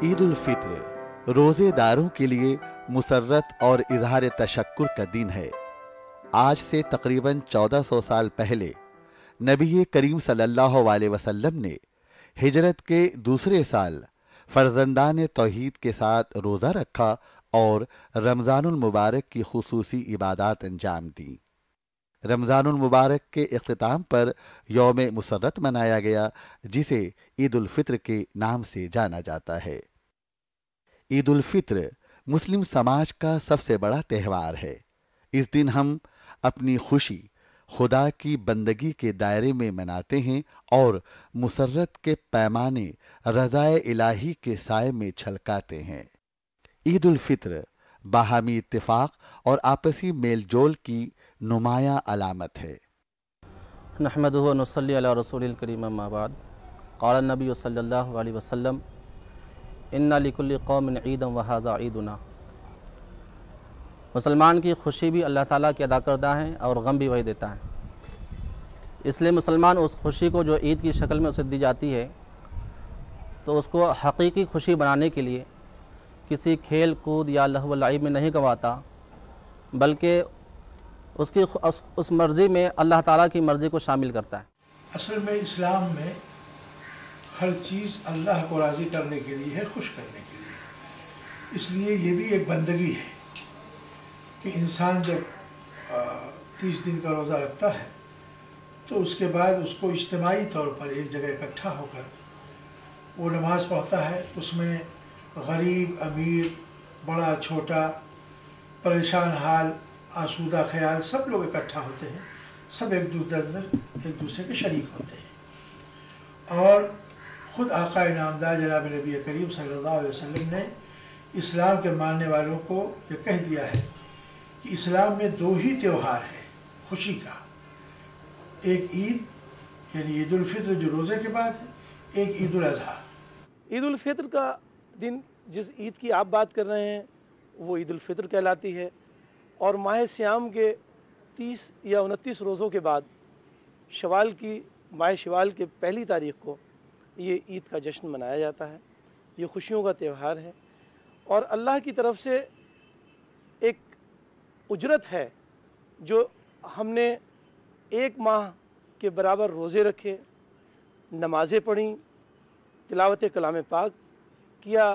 ईद उल फित्र रोजेदारों के लिए मुसर्रत और इजहार तशक्कुर का दिन है। आज से तकरीबन 1400 साल पहले नबी करीम सल्लल्लाहु अलैहि वसल्लम ने हिजरत के दूसरे साल फर्जंदान तौहीद के साथ रोज़ा रखा और रमज़ानुल मुबारक की खुसूसी इबादत अंजाम दी। रमज़ानुल मुबारक के इख्तिताम पर यौम मुसर्रत मनाया गया, जिसे ईद उल फित्र के नाम से जाना जाता है। ईद उल फित्र मुस्लिम समाज का सबसे बड़ा त्यौहार है। इस दिन हम अपनी खुशी खुदा की बंदगी के दायरे में मनाते हैं और मुसर्रत के पैमाने रज़ाए इलाही के साए में छलकाते हैं। ईद उल फित्र बाहमी इत्तिफाक और आपसी मेल जोल की नुमाया अलामत है। नहमदुहु व नुसल्ली अला रसूलिल करीम अम्मा बाद क़ाल नबी सल्लल्लाहु अलैहि वसल्लम इन्ना लिकुल्लि कौमिन ईदन व हाज़ा ईदुना। मुसलमान की खुशी भी अल्लाह ताला की अदा करदा है और गम भी वही देता है। इसलिए मुसलमान उस खुशी को जो ईद की शक्ल में उसे दी जाती है, तो उसको हकीकी खुशी बनाने के लिए किसी खेल कूद या लहव व लाइब में नहीं गंवाता, बल्कि उसकी उस मर्ज़ी में अल्लाह ताला की मर्ज़ी को शामिल करता है। असल में इस्लाम में हर चीज़ अल्लाह को राज़ी करने के लिए है, खुश करने के लिए। इसलिए ये भी एक बंदगी है कि इंसान जब 30 दिन का रोज़ा रखता है तो उसके बाद उसको इज्तिमाई तौर पर एक जगह इकट्ठा होकर वो नमाज़ पढ़ता है। उसमें गरीब अमीर, बड़ा छोटा, परेशान हाल, आसूदा ख्याल सब लोग इकट्ठा होते हैं। सब एक दूसरे के शरीक होते हैं। और ख़ुद आका इनामदार जनाब नबी करीम सल्लल्लाहु अलैहि वसल्लम ने इस्लाम के मानने वालों को ये कह दिया है कि इस्लाम में 2 ही त्यौहार है खुशी का। एक ईद यानी ईद उल फित्र जो रोज़े के बाद है, एक ईद उल अज़हा। ईद उल फित्र का दिन जिस ईद की आप बात कर रहे हैं वो ईद उल फित्र कहलाती है। और माह सियाम के 30 या 29 रोज़ों के बाद माह शवाल के पहली तारीख़ को ये ईद का जश्न मनाया जाता है। ये खुशियों का त्यौहार है और अल्लाह की तरफ से एक उजरत है जो हमने 1 माह के बराबर रोज़े रखे, नमाज़ें पढ़ी, तिलावत कलाम पाक किया,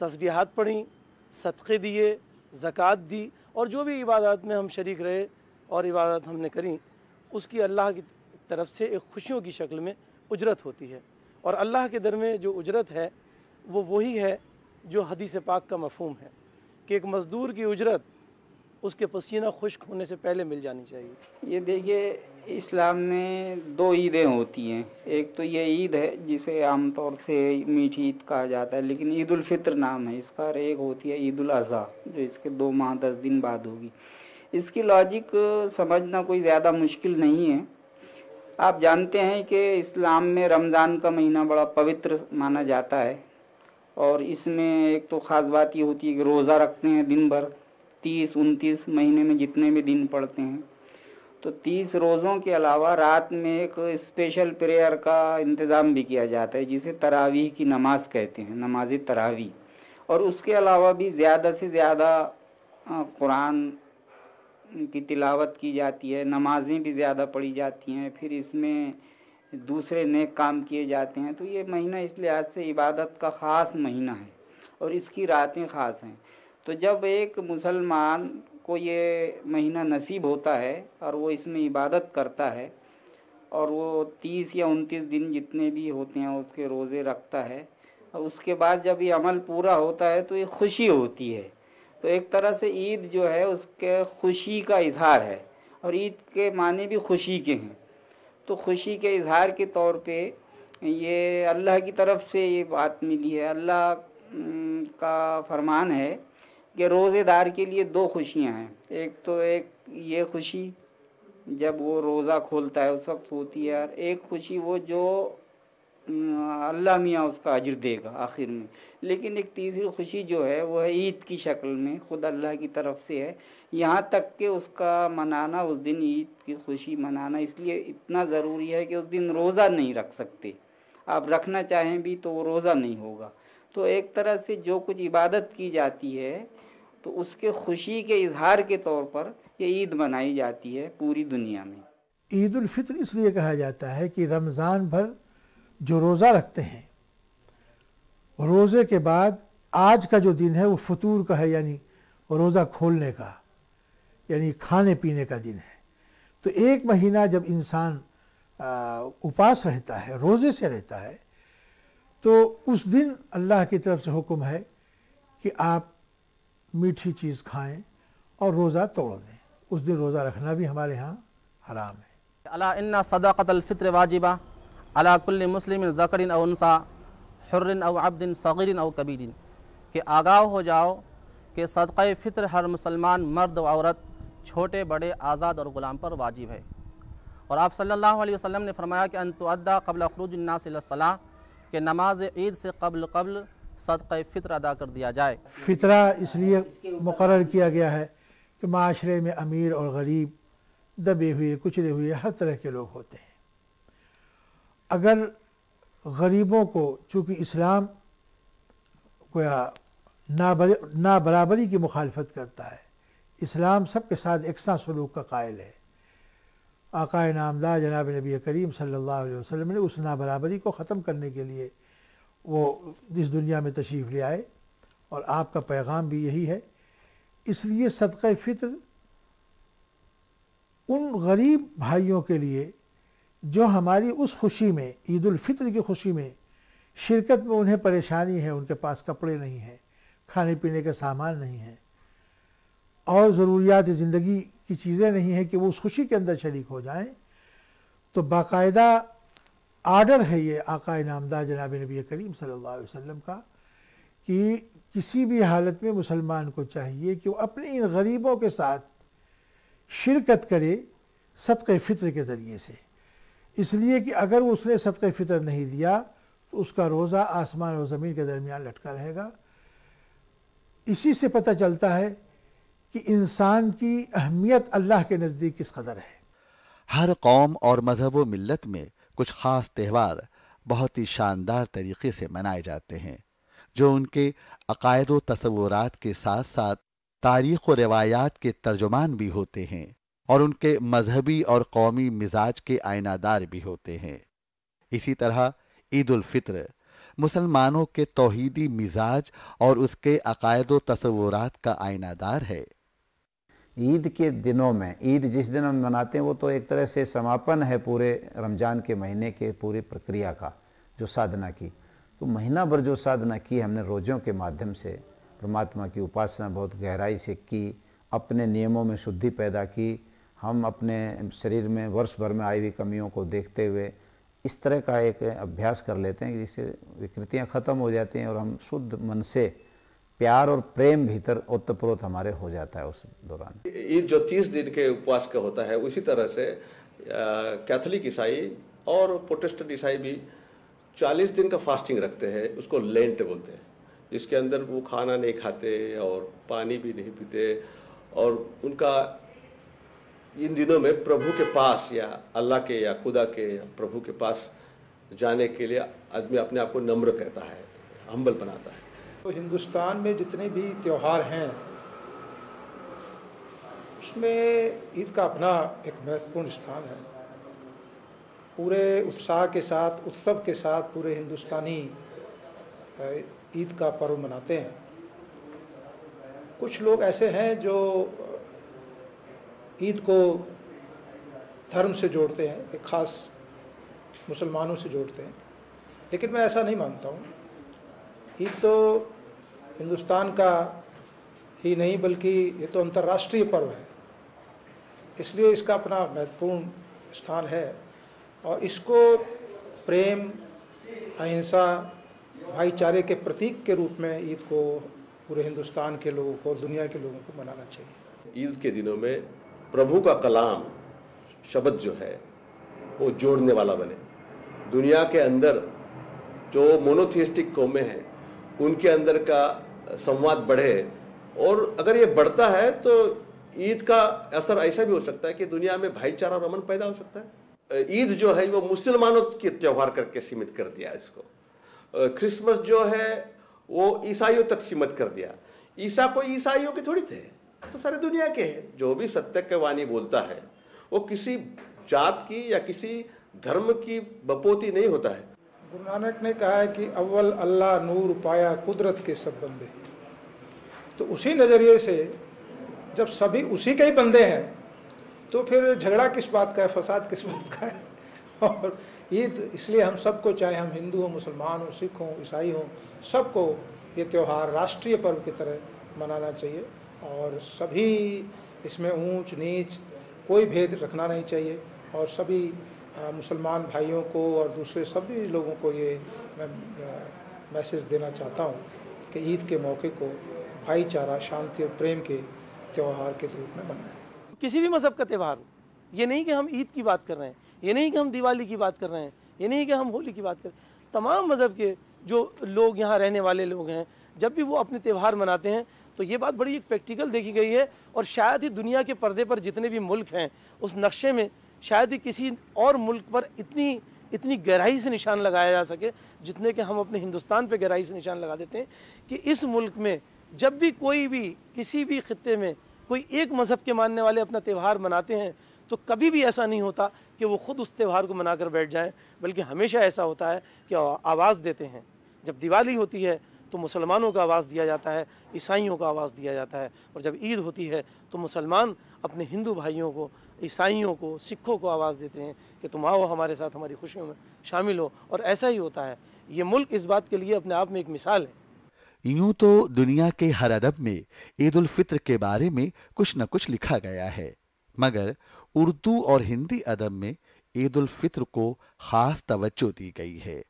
तस्बीहात पढ़ी, सदक़े दिए, ज़कात दी और जो भी इबादत में हम शरीक रहे और इबादत हमने करी, उसकी अल्लाह की तरफ से एक खुशियों की शक्ल में उजरत होती है। और अल्लाह के दर में जो उजरत है वो वही है जो हदीस पाक का मफ़हूम है कि एक मज़दूर की उजरत उसके पसीना खुश्क होने से पहले मिल जानी चाहिए। ये देखिए, इस्लाम में 2 ईदें होती हैं। एक तो ये ईद है जिसे आमतौर से मीठी ईद कहा जाता है, लेकिन ईद उल फित्र नाम है इसका। और एक होती है ईद उल अज़हा जो इसके 2 माह 10 दिन बाद होगी। इसकी लॉजिक समझना कोई ज़्यादा मुश्किल नहीं है। आप जानते हैं कि इस्लाम में रमज़ान का महीना बड़ा पवित्र माना जाता है और इसमें एक तो ख़ास बात ये होती है कि रोज़ा रखते हैं दिन भर, 30-29 महीने में जितने भी दिन पड़ते हैं। तो 30 रोज़ों के अलावा रात में एक स्पेशल प्रेयर का इंतज़ाम भी किया जाता है जिसे तरावीह की नमाज़ कहते हैं, नमाज तरावीह। और उसके अलावा भी ज़्यादा से ज़्यादा कुरान की तिलावत की जाती है, नमाज़ें भी ज़्यादा पढ़ी जाती हैं, फिर इसमें दूसरे नेक काम किए जाते हैं। तो ये महीना इस लिहाज से इबादत का ख़ास महीना है और इसकी रातें ख़ास हैं। तो जब एक मुसलमान को ये महीना नसीब होता है और वो इसमें इबादत करता है और वो 30 या 29 दिन जितने भी होते हैं उसके रोज़े रखता है और उसके बाद जब ये अमल पूरा होता है तो ये खुशी होती है। तो एक तरह से ईद जो है उसके खुशी का इजहार है और ईद के माने भी खुशी के हैं। तो खुशी के इजहार के तौर पे ये अल्लाह की तरफ से ये बात मिली है। अल्लाह का फरमान है कि रोज़ेदार के लिए 2 खुशियाँ हैं। एक तो एक ये खुशी जब वो रोज़ा खोलता है उस वक्त होती है, और एक खुशी वो जो अल्लाह मियाँ उसका अजर देगा आखिर में। लेकिन एक तीसरी खुशी जो है वो है ईद की शक्ल में, ख़ुद अल्लाह की तरफ से है। यहाँ तक कि उसका मनाना, उस दिन ईद की खुशी मनाना इसलिए इतना ज़रूरी है कि उस दिन रोज़ा नहीं रख सकते। आप रखना चाहें भी तो वो रोज़ा नहीं होगा। تو ایک طرح سے جو کچھ عبادت کی جاتی ہے تو اس کے خوشی کے اظہار کے طور پر یہ عید منائی جاتی ہے پوری دنیا میں۔ عید الفطر اس لیے کہا جاتا ہے کہ رمضان بھر جو روزہ رکھتے ہیں، روزے کے بعد آج کا جو دن ہے وہ فطور کا ہے، یعنی روزہ کھولنے کا، یعنی کھانے پینے کا دن ہے۔ تو ایک مہینہ جب انسان اپاس رہتا ہے، روزے سے رہتا ہے، تو اس دن اللہ کی طرف سے حکم ہے کہ آپ میٹھی چیز کھائیں اور روزہ توڑ دیں۔ اس دن روزہ رکھنا بھی ہمارے ہاں حرام ہے۔ الا ان صدقۃ الفطر واجبہ علی کل مسلم ذکر او انثی حر او عبد صغیر او کبیر، کہ آگاہ ہو جاؤ کہ صدقہ فطر ہر مسلمان مرد و عورت، چھوٹے بڑے، آزاد اور غلام پر واجب ہے۔ اور آپ صلی اللہ علیہ وسلم نے فرمایا کہ ان تؤدى قبل خروج الناس الى الصلاۃ، کہ نماز عید سے قبل صدقہ فطر ادا کر دیا جائے۔ فطرہ اس لیے مقرر کیا گیا ہے کہ معاشرے میں امیر اور غریب، دبے ہوئے، کچلے ہوئے، ہر طرح کے لوگ ہوتے ہیں۔ اگر غریبوں کو، چونکہ اسلام گویا نابرابری کی مخالفت کرتا ہے، اسلام سب کے ساتھ یکساں سلوک کا قائل ہے، آقا نامدار جناب نبی کریم صلی اللہ علیہ وسلم نے اس نابرابری کو ختم کرنے کے لیے وہ اس دنیا میں تشریف لے آئے، اور آپ کا پیغام بھی یہی ہے۔ اس لیے صدقہ فطر ان غریب بھائیوں کے لیے جو ہماری اس خوشی میں، عید الفطر کی خوشی میں شرکت میں انہیں پریشانی ہے، ان کے پاس کپڑے نہیں ہیں، کھانے پینے کے سامان نہیں ہیں، اور ضروریات زندگی کی چیزیں نہیں ہیں کہ وہ اس خوشی کے اندر شریک ہو جائیں، تو باقاعدہ آرڈر ہے یہ آقا نامدار جناب نبی کریم صلی اللہ علیہ وسلم کا کہ کسی بھی حالت میں مسلمان کو چاہیے کہ وہ اپنے ان غریبوں کے ساتھ شرکت کرے صدقہ فطر کے ذریعے سے، اس لیے کہ اگر اس نے صدقہ فطر نہیں دیا تو اس کا روزہ آسمان اور زمین کے درمیان لٹکا رہے گا۔ اسی سے پتہ چلتا ہے کہ انسان کی اہمیت اللہ کے نزدیک کس قدر ہے۔ ہر قوم اور مذہب و ملت میں کچھ خاص تہوار بہت ہی شاندار طریقے سے منائے جاتے ہیں، جو ان کے عقائد و تصورات کے ساتھ ساتھ تاریخ و روایات کے ترجمان بھی ہوتے ہیں، اور ان کے مذہبی اور قومی مزاج کے آئینہ دار بھی ہوتے ہیں۔ اسی طرح عید الفطر مسلمانوں کے توحیدی مزاج اور اس کے عقائد و تصورات کا آئینہ دار ہے۔ عید کے دنوں میں، عید جس دن ہم مناتے ہیں وہ تو ایک طرح سے سماپن ہے پورے رمضان کے مہینے کے پوری پرکریا کا، جو سادھنا کی، تو مہینہ بھر جو سادھنا کی ہم نے روزوں کے مادھیم سے، پرماتما کی اپاسنا بہت گہرائی سے کی، اپنے نیموں میں شدھی پیدا کی، ہم اپنے شریر میں ورش بھر میں آئی ہوئی کمیوں کو دیکھتے ہوئے اس طرح کا ایک ابھیاس کر لیتے ہیں کہ جس سے وکرتیاں ختم ہو جاتی ہیں اور ہم شدھ من سے پیار اور پریم بھیتر اوتپروت ہمارے ہو جاتا ہے اس دوران۔ عید جو 30 دن کے اپواس کا ہوتا ہے، اسی طرح سے کیتھولک عیسائی اور پروٹسٹنٹ عیسائی بھی 40 دن کا فاسٹنگ رکھتے ہیں، اس کو لینٹ بولتے ہیں، جس کے اندر وہ کھانا نہیں کھاتے اور پانی بھی نہیں پیتے، اور ان کا ان دنوں میں پربھو کے پاس یا اللہ کے یا خدا کے یا پربھو کے پاس جانے کے لیے آدمی اپنے آپ کو نمر کہتا ہے، ہمبل بناتا ہے۔ تو ہندوستان میں جتنے بھی تہوار ہیں اس میں عید کا اپنا ایک مہتوپورن استھان ہے۔ پورے اتساہ کے ساتھ، اتسو کے ساتھ پورے ہندوستانی عید کا پرو مناتے ہیں۔ کچھ لوگ ایسے ہیں جو عید کو دھرم سے جوڑتے ہیں، ایک خاص مسلمانوں سے جوڑتے ہیں، لیکن میں ایسا نہیں مانتا ہوں۔ عید تو ہندوستان کا ہی نہیں بلکہ یہ تو انترراشٹریہ پرو ہے، اس لیے اس کا اپنا مہتوپورن استھان ہے، اور اس کو پریم، اہنسا، بھائی چارے کے پرتیک کے روپ میں عید کو پورے ہندوستان کے لوگوں کو اور دنیا کے لوگوں کو منانا چاہیے۔ عید کے دنوں میں پربھو کا کلام، شبد جو ہے وہ جوڑنے والا بنے۔ دنیا کے اندر جو مونوتھیسٹک قومیں ہیں ان کے اندر کا سمواد بڑھے، اور اگر یہ بڑھتا ہے تو عید کا اثر ایسا بھی ہو سکتا ہے کہ دنیا میں بھائی چارہ اور امن پیدا ہو سکتا ہے۔ عید جو ہے وہ مسلمانوں کے تہوار کر کے سیمت کر دیا ہے اس کو۔ کرسمس جو ہے वो ईसाइयों तक सीमित कर दिया। ईसा कोई ईसाइयों के थोड़ी थे, तो सारी दुनिया के हैं। जो भी सत्य के वाणी बोलता है वो किसी जात की या किसी धर्म की बपोती नहीं होता है। गुरु नानक ने कहा है कि अव्वल अल्लाह नूर पाया कुदरत के सब बंदे। तो उसी नज़रिए से जब सभी उसी के ही बंदे हैं तो फिर झगड़ा किस बात का है, फसाद किस बात का है। और ईद इसलिए हम सबको, चाहे हम हिंदू हों, मुसलमान हों, सिख हों, ईसाई हों, सबको ये त्यौहार राष्ट्रीय पर्व की तरह मनाना चाहिए और सभी इसमें ऊंच नीच कोई भेद रखना नहीं चाहिए। और सभी मुसलमान भाइयों को और दूसरे सभी लोगों को ये मैं मैसेज देना चाहता हूँ कि ईद के मौके को भाईचारा, शांति और प्रेम के त्यौहार के रूप में मनाएं। किसी भी मज़हब का त्यौहार हो, ये नहीं कि हम ईद की बात कर रहे हैं, ये नहीं कि हम दिवाली की बात कर रहे हैं, ये नहीं कि हम होली की बात कर रहे हैं। तमाम मज़हब के जो लोग यहाँ रहने वाले लोग हैं, जब भी वो अपने त्यौहार मनाते हैं तो ये बात बड़ी एक प्रैक्टिकल देखी गई है। और शायद ही दुनिया के पर्दे पर जितने भी मुल्क हैं उस नक्शे में शायद ही किसी और मुल्क पर इतनी गहराई से निशान लगाया जा सके जितने कि हम अपने हिंदुस्तान पे गहराई से निशान लगा देते हैं कि इस मुल्क में जब भी कोई भी किसी भी खित्ते में कोई एक मज़हब के मानने वाले अपना त्यौहार मनाते हैं तो कभी भी ऐसा नहीं होता कि वो ख़ुद उस त्यौहार को मनाकर बैठ जाएं, बल्कि हमेशा ऐसा होता है कि आवाज़ देते हैं। जब दिवाली होती है तो मुसलमानों को आवाज़ दिया जाता है, ईसाइयों को आवाज़ दिया जाता है, और जब ईद होती है तो मुसलमान अपने हिंदू भाइयों को, ईसाइयों को, सिखों को आवाज़ देते हैं कि तुम आओ हमारे साथ हमारी खुशियों में शामिल हो। और ऐसा ही होता है। ये मुल्क इस बात के लिए अपने आप में एक मिसाल है। यूं तो दुनिया के हर अदब में ईद उल फित्र के बारे में कुछ न कुछ लिखा गया है, मगर उर्दू और हिंदी अदब में ईद उल फित्र को खास तवज्जो दी गई है।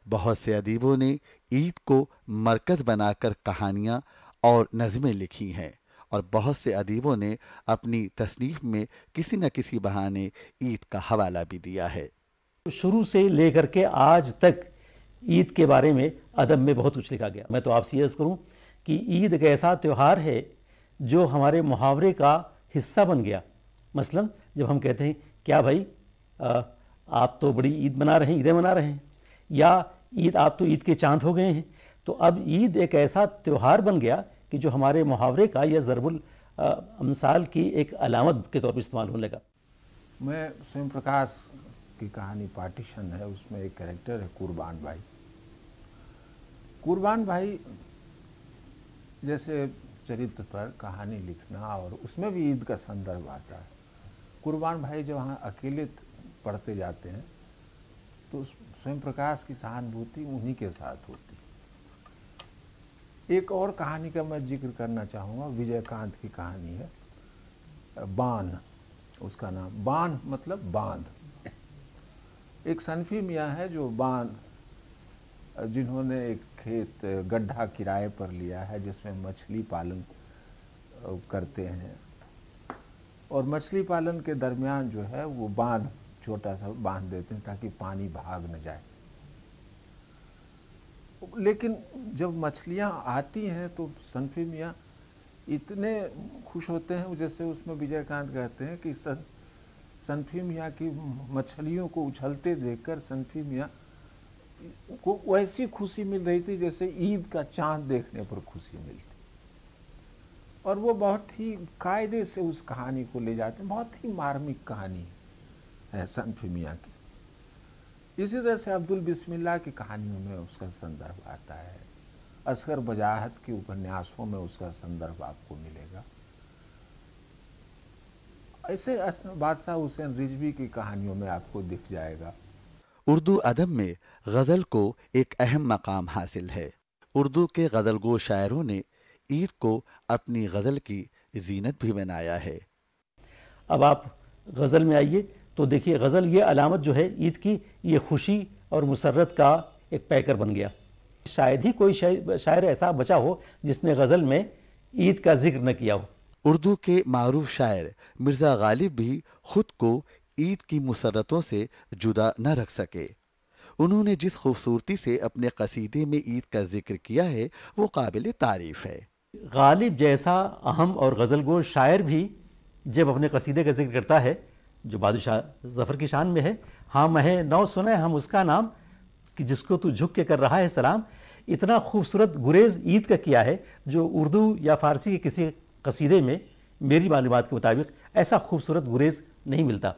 बहुत से अदीबों ने ईद को मरकज बनाकर कहानियां और नज़में लिखी हैं और बहुत से अदीबों ने अपनी तसनीफ में किसी न किसी बहाने ईद का हवाला भी दिया है। शुरू से लेकर के आज तक ईद के बारे में अदब में बहुत कुछ लिखा गया। मैं तो आपसे अर्ज़ करूं कि ईद एक ऐसा त्यौहार है जो हमारे मुहावरे का हिस्सा बन गया। मसलन जब हम कहते हैं क्या भाई आप तो बड़ी ईद मना रहे हैं, ईदें मना रहे हैं, या ईद आप तो ईद के चांद हो गए हैं, तो अब ईद एक ऐसा त्यौहार बन गया कि जो हमारे मुहावरे का या ज़रबुल अमसाल की एक अलामत के तौर पर इस्तेमाल होने लगा। मैं स्वयं प्रकाश की कहानी पार्टीशन है, उसमें एक कैरेक्टर है कुर्बान भाई। कुर्बान भाई जैसे चरित्र पर कहानी लिखना और उसमें भी ईद का संदर्भ आता है। कुर्बान भाई जब वहाँ अकेले पढ़ते जाते हैं तो स्वयं प्रकाश की सहानुभूति उन्हीं के साथ होती है। एक और कहानी का मैं जिक्र करना चाहूँगा, विजयकांत की कहानी है, बान उसका नाम। बान मतलब बांध। एक सनफी मियाँ है जो बांध, जिन्होंने एक खेत गड्ढा किराए पर लिया है जिसमें मछली पालन करते हैं, और मछली पालन के दरमियान जो है वो बांध छोटा सा बांध देते हैं ताकि पानी भाग न जाए। लेकिन जब मछलियां आती हैं तो सनफी मियाँ इतने खुश होते हैं, जैसे उसमें विजयकांत कहते हैं कि सनफी मियाँ की मछलियों को उछलते देखकर सनफी मियाँ को वैसी खुशी मिल रही थी जैसे ईद का चांद देखने पर खुशी मिलती। और वो बहुत ही कायदे से उस कहानी को ले जाते हैं। बहुत ही मार्मिक कहानी है सनफी मियाँ की। इसी तरह से अब्दुल बिस्मिल्लाह की कहानियों में उसका संदर्भ आता है। असगर बजाहत के उपन्यासों में उसका संदर्भ आपको मिलेगा। ऐसे बादशाह हुसैन रिजवी की कहानियों में आपको दिख जाएगा। उर्दू अदब में गज़ल को एक अहम मकाम हासिल है। उर्दू के गज़लगो शायरों ने ईद को अपनी गज़ल की जीनत भी बनाया है। अब आप गज़ल में आइए तो देखिए, गज़ल ये अलामत जो है ईद की, ये खुशी और मुसर्रत का एक पैकर बन गया। शायद ही कोई शायर ऐसा बचा हो जिसने गज़ल में ईद का जिक्र न किया हो। उर्दू के मारूफ शायर मिर्ज़ा गालिब भी खुद को ईद की मुसर्रतों से जुदा न रख सके। उन्होंने जिस खूबसूरती से अपने कसीदे में ईद का जिक्र किया है वो काबिल तारीफ है। गालिब जैसा अहम और गज़लगो शायर भी जब अपने कसीदे का जिक्र करता है जो बादशाह ज़फ़र की शान में है, हाँ महे नौ सुने हम उसका नाम कि जिसको तू झुक के कर रहा है सलाम, اتنا خوبصورت گریز عید کا کیا ہے جو اردو یا فارسی کے کسی قصیدے میں میری معلومات کے مطابق ایسا خوبصورت گریز نہیں ملتا۔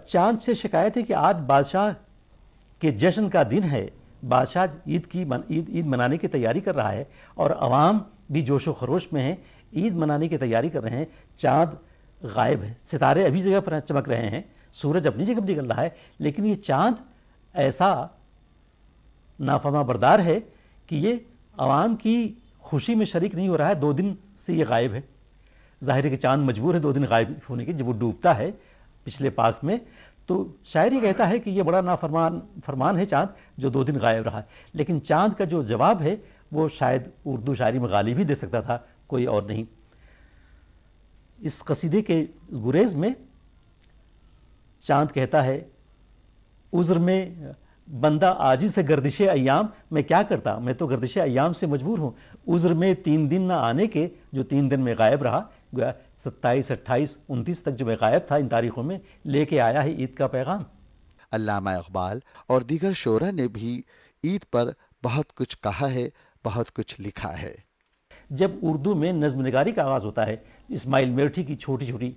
چاند سے شکایت ہے کہ آج بادشاہ کے جشن کا دن ہے، بادشاہ عید منانے کی تیاری کر رہا ہے اور عوام بھی جوش و خروش میں ہیں، عید منانے کی تیاری کر رہے ہیں۔ چاند غائب ہے، ستارے ابھی جگہ پر چمک رہے ہیں، سورج اپنی جگہ پر نکل رہا ہے، لیکن یہ چاند ایسا نافرما بردار ہے کہ یہ عوام کی خوشی میں شریک نہیں ہو رہا ہے، 2 دن سے یہ غائب ہے۔ ظاہر ہے کہ چاند مجبور ہے 2 دن غائب ہونے کے، جب وہ ڈوبتا ہے پچھلے پاک میں تو شاعر یہ کہتا ہے کہ یہ بڑا فرمان ہے چاند جو 2 دن غائب رہا، لیکن چاند کا جو جواب ہے وہ شاید اردو شاعری میں غالب ہی دے سکتا تھا، کوئی اور نہیں۔ اس قصیدے کے گریز میں چاند کہتا ہے عذر میں بندہ عاجز ہے گردش ایام، میں کیا کرتا، میں تو گردش ایام سے مجبور ہوں، عذر میں 3 دن نہ آنے کے، جو 3 دن میں غائب رہا، گویا 27، 28، 29 تک جو میں غائب تھا ان تاریخوں میں، لے کے آیا ہے عید کا پیغام۔ علامہ اقبال اور دیگر شعراء نے بھی عید پر بہت کچھ کہا ہے، بہت کچھ لکھا ہے۔ جب اردو میں نظم نگاری کا آغاز ہوتا ہے، اسماعیل میرٹھی کی چھوٹی چھوٹی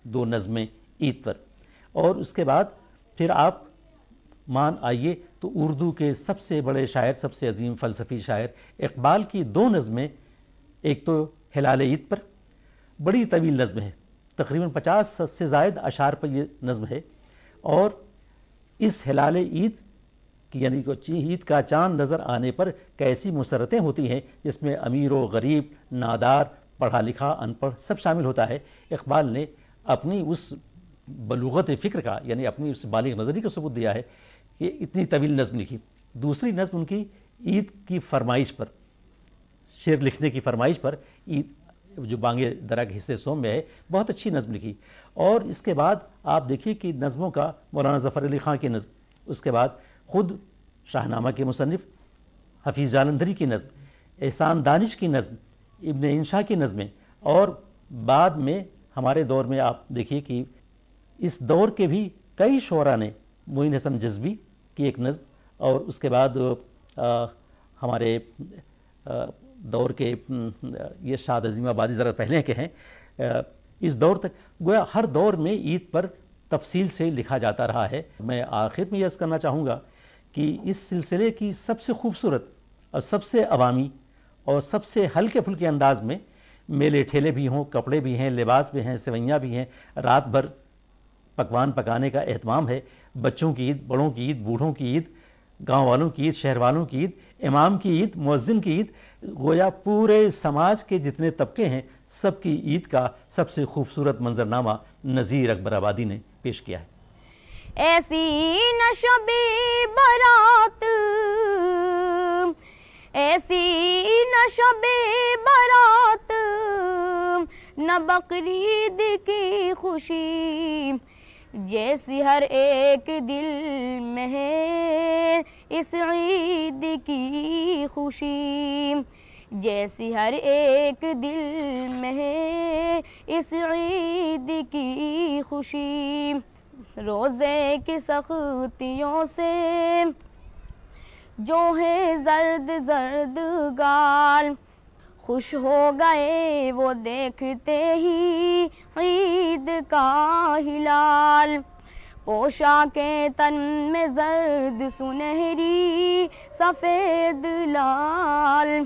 2 نظمیں عید پر، اور اس کے بعد پھر آپ مان آئیے تو اردو کے سب سے بڑے شاعر، سب سے عظیم فلسفی شاعر اقبال کی 2 نظمیں، ایک تو ہلال عید پر، بڑی طویل نظم ہے، تقریباً 50 سے زائد اشعار پر یہ نظم ہے، اور اس ہلال عید کی یعنی عید کا چاند نظر آنے پر کیسی مسرتیں ہوتی ہیں، جس میں امیر و غریب، نادار، پڑھا لکھا، ان پڑھ سب شامل ہوتا ہے۔ اقبال نے اپنی اس بلوغت فکر کا یعنی اپنی اس بالغ نظری کا ثبوت دیا ہے کہ اتنی طویل نظم لکھی۔ دوسری نظم ان کی عید کی فرمائش پر، شعر لکھنے کی فرمائش پر، عید جو بانگ درا کے حصے سوم میں ہے، بہت اچھی نظم لکھی۔ اور اس کے بعد آپ دیکھیے کہ نظموں کا مولانا ظفر علی خان کی نظم، اس کے بعد خود شاہ نامہ کے مصنف حفیظ جالندھری کی نظم، احسان دانش کی نظم، ابن انشا کی نظمیں، اور بعد میں ہمارے دور میں آپ دیکھیے کہ اس دور کے بھی کئی شعراء نے، معین حسن جذبی کی ایک نظم، اور اس کے بعد ہمارے دور کے یہ شاد عظیم آبادی ذرا پہلے کے ہیں، اس دور تک گویا ہر دور میں عید پر تفصیل سے لکھا جاتا رہا ہے۔ میں آخر میں یہ عرض کرنا چاہوں گا کہ اس سلسلے کی سب سے خوبصورت اور سب سے عوامی اور سب سے ہلکے پھلکے انداز میں میلے ٹھیلے بھی ہوں، کپڑے بھی ہیں، لباس بھی ہیں، سوئیاں بھی ہیں، رات بھر پکوان پکانے کا اہتمام ہے، بچوں کی عید، بڑوں کی عید، بوڑھوں کی عید، گاؤں والوں کی عید، شہر والوں کی عید، امام کی عید، مؤذن کی عید، گویا پورے سماج کے جتنے طبقے ہیں سب کی عید کا سب سے خوبصورت منظرنامہ نذیر اکبر آبادی نے پیش کیا ہے۔ ایسی نہ شب برات، ایسی نہ شب برات، نہ بقرعید کی خوشی، جیسی ہر ایک دل میں ہے اس عید کی خوشی، جیسی ہر ایک دل میں ہے اس عید کی خوشی۔ روزے کی سختیوں سے جو ہے زرد زرد گال، خوش ہو گئے وہ دیکھتے ہی عید کا ہلال، پوشاکیں تن میں زرد سنہری سفید لال،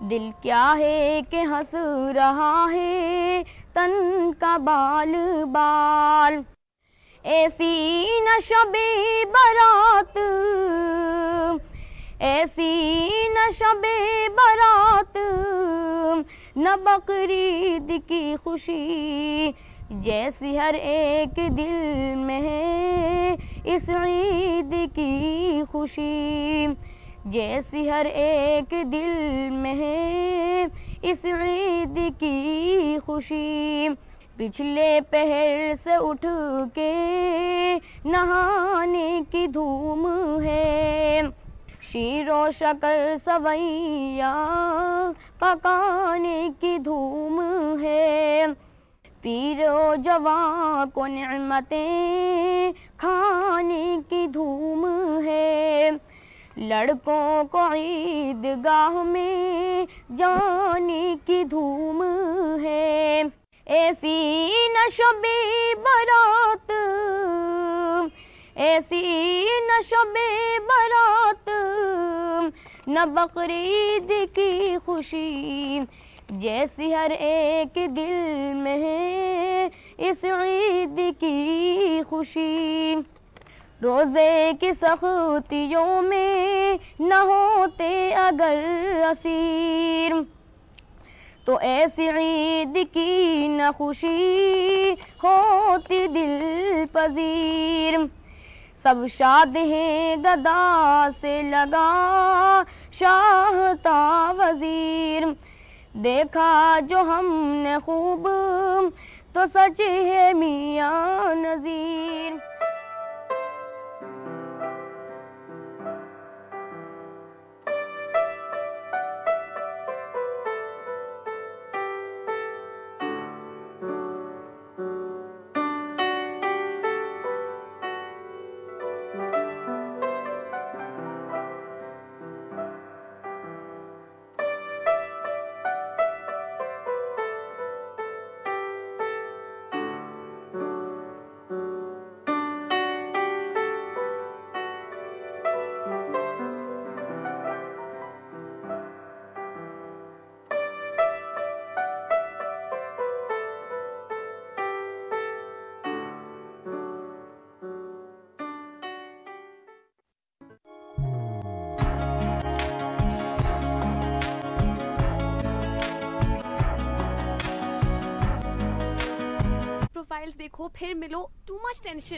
دل کیا ہے کہ ہنس رہا ہے تن کا بال بال۔ ایسی نہ شب برات، ایسی نہ شب برات، نہ بقرعید کی خوشی، جیسی ہر ایک دل میں ہے اس عید کی خوشی، جیسی ہر ایک دل میں ہے اس عید کی خوشی۔ پچھلے پہر سے اٹھ کے نہانے کی دھوم ہے، شیر و شکر سویاں پکانے کی دھوم ہے، پیر و جوان کو نعمتیں کھانے کی دھوم ہے، لڑکوں کو عید گاہ میں جانے کی دھوم ہے، ایسی نہ شب برات، ایسی نہ شب برات، نہ بقرعید کی خوشی، جیسی ہر ایک دل میں ہے اس عید کی خوشی۔ روزے کی سختیوں میں نہ ہوتے اگر اسیر، تو ایسی عید کی نہ خوشی ہوتی دل پذیر۔ سب شاد ہیں گدا سے لگا شاہ تا وزیر، دیکھا جو ہم نے خوب تو سچ ہے میاں نذیر۔ پروفائلز دیکھو پھر ملو، ٹو مچ ٹینشن۔